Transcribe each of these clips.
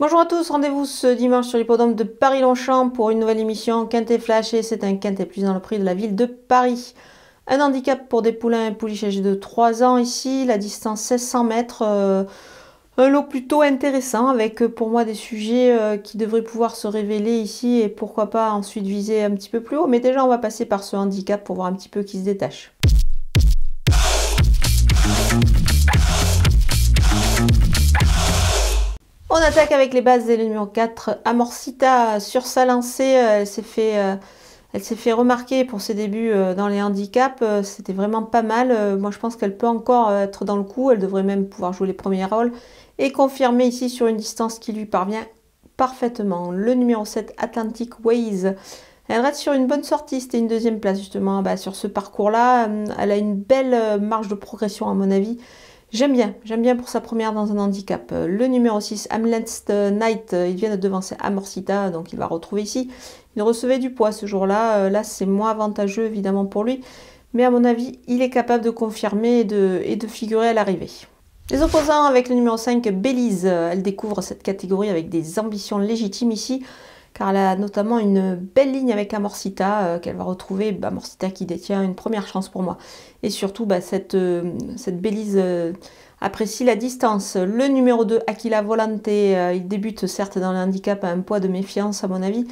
Bonjour à tous, rendez-vous ce dimanche sur l'hippodrome de Paris-Longchamp pour une nouvelle émission Quintet Flash et c'est un Quintet Plus dans le prix de la ville de Paris. Un handicap pour des poulains et pouliches âgés de 3 ans ici, la distance 1600 mètres, un lot plutôt intéressant avec pour moi des sujets qui devraient pouvoir se révéler ici et pourquoi pas ensuite viser un petit peu plus haut. Mais déjà on va passer par ce handicap pour voir un petit peu qui se détache. On attaque avec les bases et le numéro 4, Amorcita. Sur sa lancée, elle s'est fait remarquer pour ses débuts dans les handicaps. C'était vraiment pas mal. Moi, je pense qu'elle peut encore être dans le coup. Elle devrait même pouvoir jouer les premiers rôles et confirmer ici sur une distance qui lui parvient parfaitement. Le numéro 7, Atlantic Ways. Elle reste sur une bonne sortie. C'était une deuxième place justement sur ce parcours-là. Elle a une belle marge de progression à mon avis. J'aime bien pour sa première dans un handicap. Le numéro 6, Amleth Knight, il vient de devancer Amorcita, donc il va retrouver ici. Il recevait du poids ce jour-là. Là, c'est moins avantageux évidemment pour lui. Mais à mon avis, il est capable de confirmer et de figurer à l'arrivée. Les opposants avec le numéro 5, Belize. Elle découvre cette catégorie avec des ambitions légitimes ici. Car elle a notamment une belle ligne avec Amorcita qu'elle va retrouver. Amorcita qui détient une première chance pour moi. Et surtout, cette Belize apprécie la distance. Le numéro 2, Aquila Volante, il débute certes dans le handicap à un poids de méfiance à mon avis.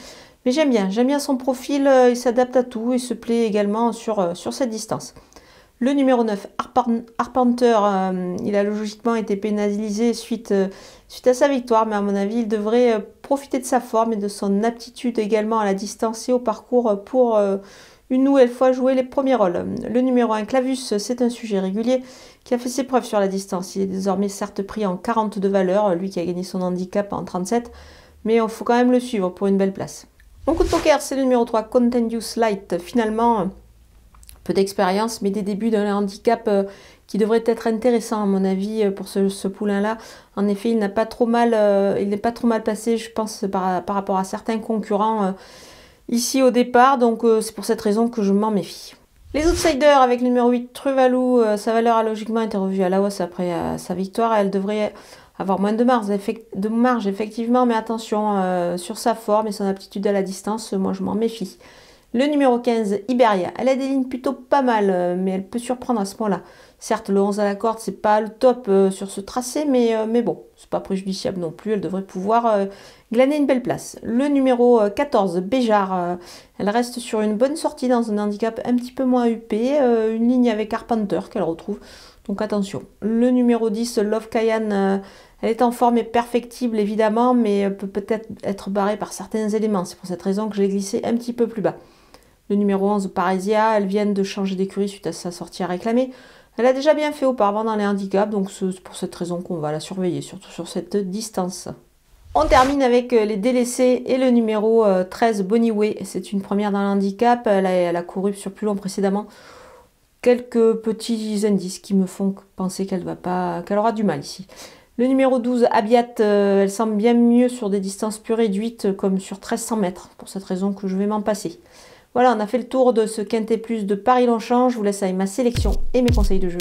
Mais j'aime bien son profil, il s'adapte à tout et se plaît également sur cette distance. Le numéro 9, Arpenter, il a logiquement été pénalisé suite à sa victoire, mais à mon avis, il devrait profiter de sa forme et de son aptitude également à la distance et au parcours pour une nouvelle fois jouer les premiers rôles. Le numéro 1, Clavus, c'est un sujet régulier qui a fait ses preuves sur la distance. Il est désormais certes pris en 40 de valeur, lui qui a gagné son handicap en 37, mais il faut quand même le suivre pour une belle place. Mon coup de poker, c'est le numéro 3, Contagious Light. Finalement, peu d'expérience, mais des débuts d'un handicap qui devrait être intéressant à mon avis pour ce poulain-là. En effet, il n'est pas trop mal passé, je pense, par rapport à certains concurrents ici au départ. Donc c'est pour cette raison que je m'en méfie. Les outsiders avec le numéro 8, Truvalou, sa valeur a logiquement été revue à la hausse après sa victoire. Elle devrait avoir moins de marge, effectivement, mais attention sur sa forme et son aptitude à la distance, moi je m'en méfie. Le numéro 15, Iberia, elle a des lignes plutôt pas mal, mais elle peut surprendre à ce point-là. Certes, le 11 à la corde, c'est pas le top sur ce tracé, mais bon, c'est pas préjudiciable non plus. Elle devrait pouvoir glaner une belle place. Le numéro 14, Béjar, elle reste sur une bonne sortie dans un handicap un petit peu moins huppé, une ligne avec Arpenter qu'elle retrouve, donc attention. Le numéro 10, Love Cayenne, elle est en forme et perfectible évidemment, mais peut peut-être être barrée par certains éléments. C'est pour cette raison que je l'ai glissée un petit peu plus bas. Le numéro 11, Parésia, elle vient de changer d'écurie suite à sa sortie à réclamer. Elle a déjà bien fait auparavant dans les handicaps, donc c'est pour cette raison qu'on va la surveiller, surtout sur cette distance. On termine avec les délaissés et le numéro 13, Bonnie Way. C'est une première dans le handicap, elle a couru sur plus long précédemment. Quelques petits indices qui me font penser qu'elle aura du mal ici. Le numéro 12, Abiat, elle semble bien mieux sur des distances plus réduites, comme sur 1300 mètres. Pour cette raison que je vais m'en passer. Voilà, on a fait le tour de ce Quintet Plus de Paris-Longchamp. Je vous laisse avec ma sélection et mes conseils de jeu.